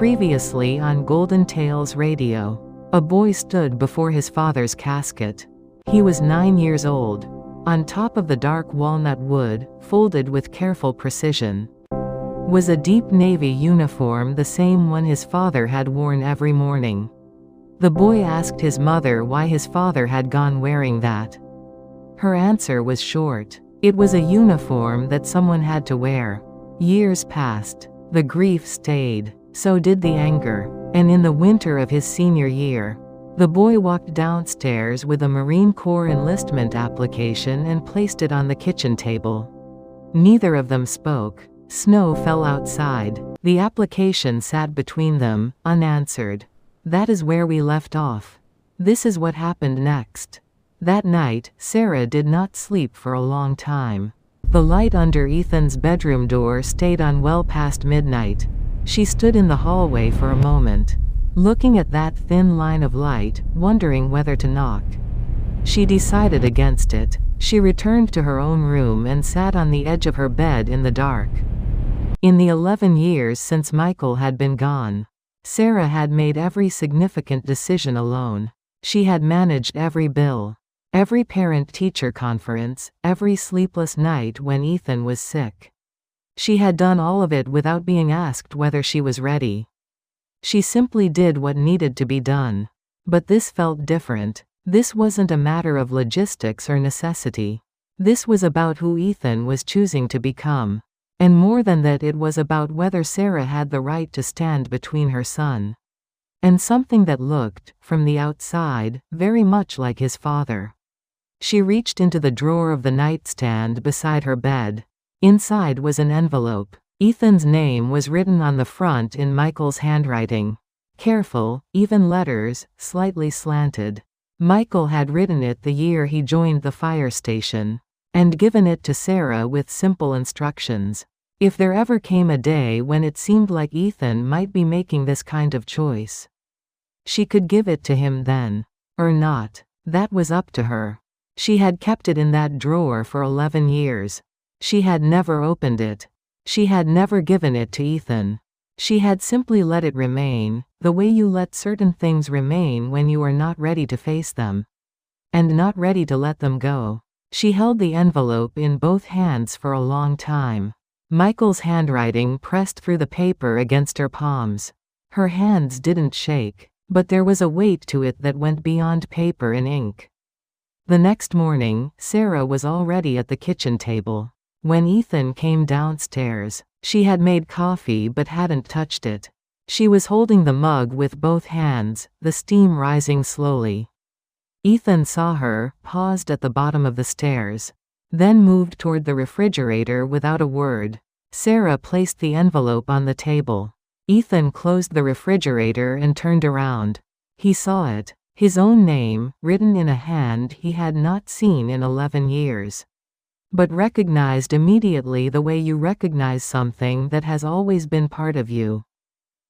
Previously on Golden Tales Radio. A boy stood before his father's casket. He was 9 years old. On top of the dark walnut wood, folded with careful precision, was a deep navy uniform, the same one his father had worn every morning. The boy asked his mother why his father had gone wearing that. Her answer was short. It was a uniform that someone had to wear. Years passed. The grief stayed. So did the anger. And in the winter of his senior year, the boy walked downstairs with a Marine Corps enlistment application and placed it on the kitchen table. Neither of them spoke. Snow fell outside. The application sat between them, unanswered. That is where we left off. This is what happened next. That night, Sarah did not sleep for a long time. The light under Ethan's bedroom door stayed on well past midnight. She stood in the hallway for a moment, looking at that thin line of light, wondering whether to knock. She decided against it. She returned to her own room and sat on the edge of her bed in the dark. In the 11 years since Michael had been gone, Sarah had made every significant decision alone. She had managed every bill, every parent-teacher conference, every sleepless night when Ethan was sick. She had done all of it without being asked whether she was ready. She simply did what needed to be done. But this felt different. This wasn't a matter of logistics or necessity. This was about who Ethan was choosing to become. And more than that, it was about whether Sarah had the right to stand between her son and something that looked, from the outside, very much like his father. She reached into the drawer of the nightstand beside her bed. Inside was an envelope. Ethan's name was written on the front in Michael's handwriting. Careful, even letters, slightly slanted. Michael had written it the year he joined the fire station, and given it to Sarah with simple instructions. If there ever came a day when it seemed like Ethan might be making this kind of choice, she could give it to him then. Or not. That was up to her. She had kept it in that drawer for 11 years. She had never opened it. She had never given it to Ethan. She had simply let it remain, the way you let certain things remain when you are not ready to face them, and not ready to let them go. She held the envelope in both hands for a long time. Michael's handwriting pressed through the paper against her palms. Her hands didn't shake, but there was a weight to it that went beyond paper and ink. The next morning, Sarah was already at the kitchen table. When Ethan came downstairs, she had made coffee but hadn't touched it. She was holding the mug with both hands, the steam rising slowly. Ethan saw her, paused at the bottom of the stairs, then moved toward the refrigerator without a word. Sarah placed the envelope on the table. Ethan closed the refrigerator and turned around. He saw it, his own name, written in a hand he had not seen in 11 years. But recognized immediately, the way you recognize something that has always been part of you,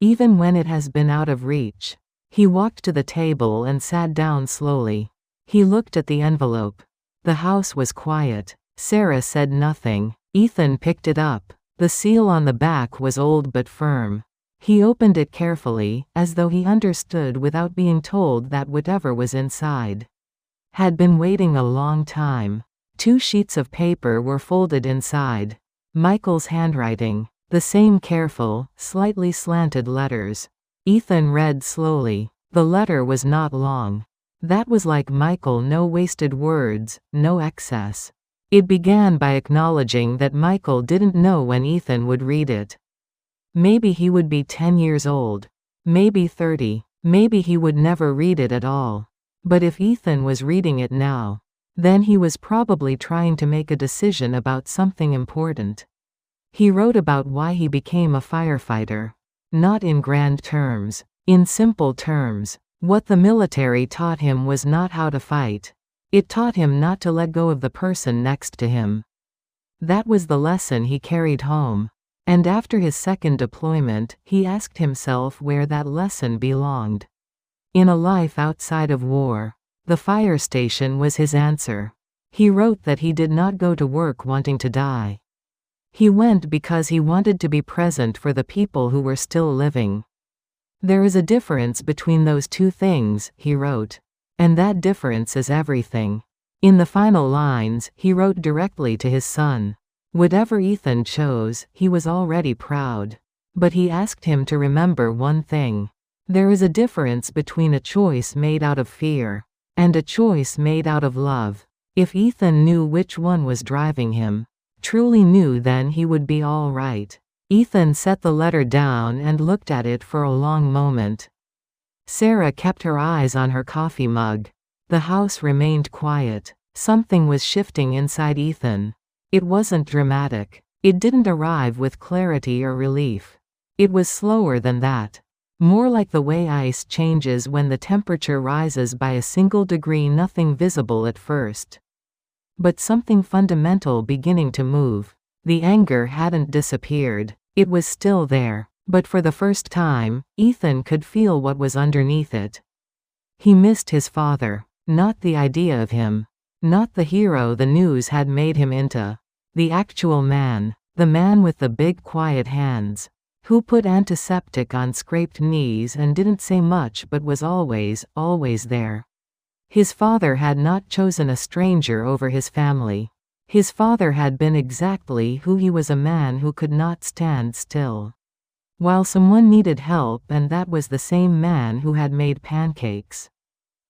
even when it has been out of reach. He walked to the table and sat down slowly. He looked at the envelope. The house was quiet. Sarah said nothing. Ethan picked it up. The seal on the back was old but firm. He opened it carefully, as though he understood without being told that whatever was inside had been waiting a long time. 2 sheets of paper were folded inside. Michael's handwriting. The same careful, slightly slanted letters. Ethan read slowly. The letter was not long. That was like Michael, no wasted words, no excess. It began by acknowledging that Michael didn't know when Ethan would read it. Maybe he would be 10 years old. Maybe 30. Maybe he would never read it at all. But if Ethan was reading it now, then he was probably trying to make a decision about something important. He wrote about why he became a firefighter. Not in grand terms. In simple terms. What the military taught him was not how to fight. It taught him not to let go of the person next to him. That was the lesson he carried home. And after his second deployment, he asked himself where that lesson belonged. In a life outside of war. The fire station was his answer. He wrote that he did not go to work wanting to die. He went because he wanted to be present for the people who were still living. There is a difference between those two things, he wrote. And that difference is everything. In the final lines, he wrote directly to his son. Whatever Ethan chose, he was already proud. But he asked him to remember one thing. There is a difference between a choice made out of fear and a choice made out of love. If Ethan knew which one was driving him, truly knew, then he would be all right. Ethan set the letter down and looked at it for a long moment. Sarah kept her eyes on her coffee mug. The house remained quiet. Something was shifting inside Ethan. It wasn't dramatic. It didn't arrive with clarity or relief. It was slower than that. More like the way ice changes when the temperature rises by a single degree, nothing visible at first. But something fundamental beginning to move. The anger hadn't disappeared. It was still there. But for the first time, Ethan could feel what was underneath it. He missed his father. Not the idea of him. Not the hero the news had made him into. The actual man. The man with the big quiet hands. Who put antiseptic on scraped knees and didn't say much but was always there. His father had not chosen a stranger over his family. His father had been exactly who he was, a man who could not stand still. While someone needed help, and that was the same man who had made pancakes.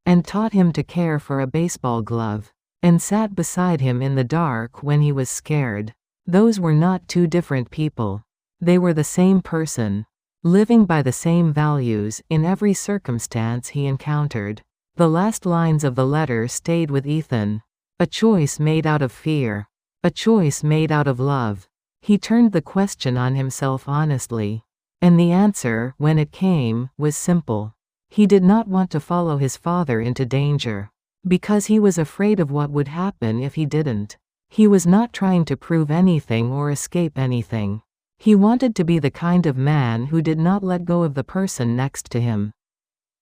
And taught him to care for a baseball glove. And sat beside him in the dark when he was scared. Those were not two different people. They were the same person. Living by the same values in every circumstance he encountered. The last lines of the letter stayed with Ethan. A choice made out of fear. A choice made out of love. He turned the question on himself honestly. And the answer, when it came, was simple. He did not want to follow his father into danger. Because he was afraid of what would happen if he didn't. He was not trying to prove anything or escape anything. He wanted to be the kind of man who did not let go of the person next to him.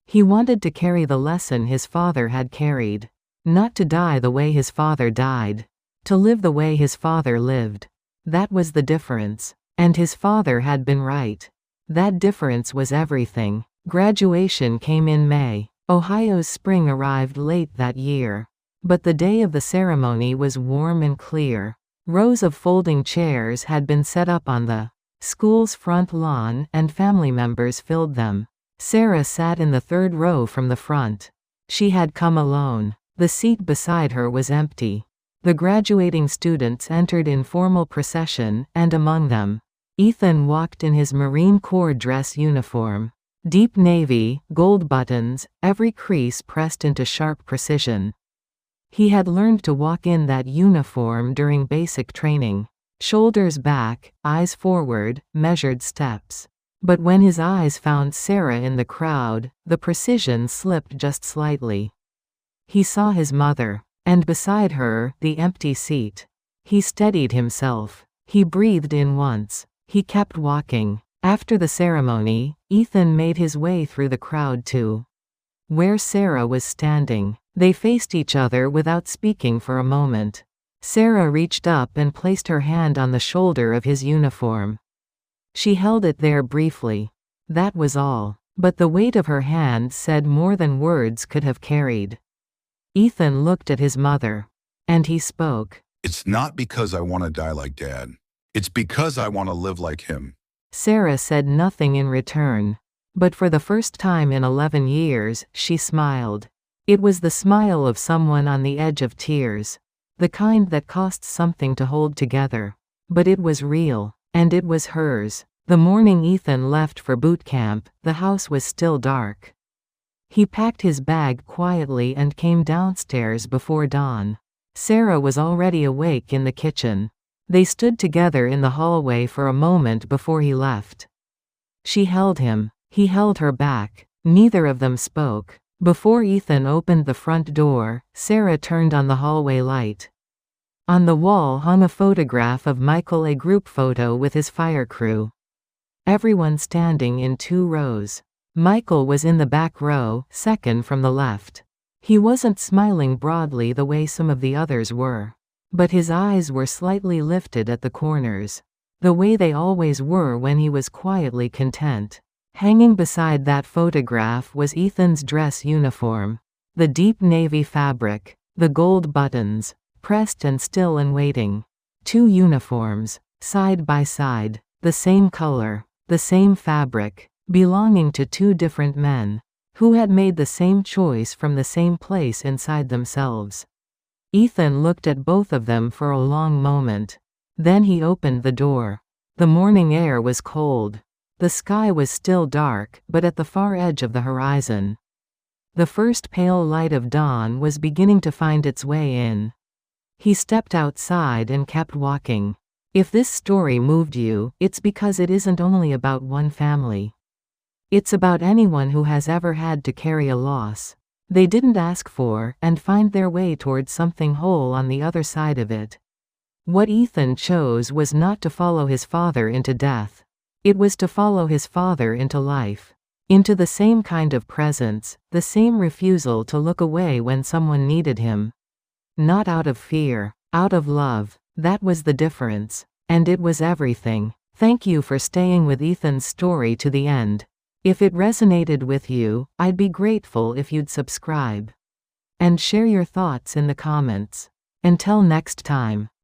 He wanted to carry the lesson his father had carried. Not to die the way his father died. To live the way his father lived. That was the difference. And his father had been right. That difference was everything. Graduation came in May. Ohio's spring arrived late that year. But the day of the ceremony was warm and clear. Rows of folding chairs had been set up on the school's front lawn, and family members filled them. Sarah sat in the third row from the front. She had come alone. The seat beside her was empty. The graduating students entered in formal procession, and among them, Ethan walked in his Marine Corps dress uniform. Deep navy, gold buttons, every crease pressed into sharp precision. He had learned to walk in that uniform during basic training. Shoulders back, eyes forward, measured steps. But when his eyes found Sarah in the crowd, the precision slipped just slightly. He saw his mother. And beside her, the empty seat. He steadied himself. He breathed in once. He kept walking. After the ceremony, Ethan made his way through the crowd to where Sarah was standing. They faced each other without speaking for a moment. Sarah reached up and placed her hand on the shoulder of his uniform. She held it there briefly. That was all. But the weight of her hand said more than words could have carried. Ethan looked at his mother. And he spoke. It's not because I want to die like Dad. It's because I want to live like him. Sarah said nothing in return. But for the first time in 11 years, she smiled. It was the smile of someone on the edge of tears. The kind that costs something to hold together. But it was real. And it was hers. The morning Ethan left for boot camp, the house was still dark. He packed his bag quietly and came downstairs before dawn. Sarah was already awake in the kitchen. They stood together in the hallway for a moment before he left. She held him. He held her back. Neither of them spoke. Before Ethan opened the front door, Sarah turned on the hallway light. On the wall hung a photograph of Michael, a group photo with his fire crew. Everyone standing in 2 rows. Michael was in the back row, second from the left. He wasn't smiling broadly the way some of the others were. But his eyes were slightly lifted at the corners. The way they always were when he was quietly content. Hanging beside that photograph was Ethan's dress uniform. The deep navy fabric, the gold buttons, pressed and still and waiting. 2 uniforms, side by side, the same color, the same fabric, belonging to 2 different men, who had made the same choice from the same place inside themselves. Ethan looked at both of them for a long moment. Then he opened the door. The morning air was cold. The sky was still dark, but at the far edge of the horizon, the first pale light of dawn was beginning to find its way in. He stepped outside and kept walking. If this story moved you, it's because it isn't only about one family. It's about anyone who has ever had to carry a loss they didn't ask for and find their way towards something whole on the other side of it. What Ethan chose was not to follow his father into death. It was to follow his father into life. Into the same kind of presence, the same refusal to look away when someone needed him. Not out of fear, out of love. That was the difference. And it was everything. Thank you for staying with Ethan's story to the end. If it resonated with you, I'd be grateful if you'd subscribe and share your thoughts in the comments. Until next time.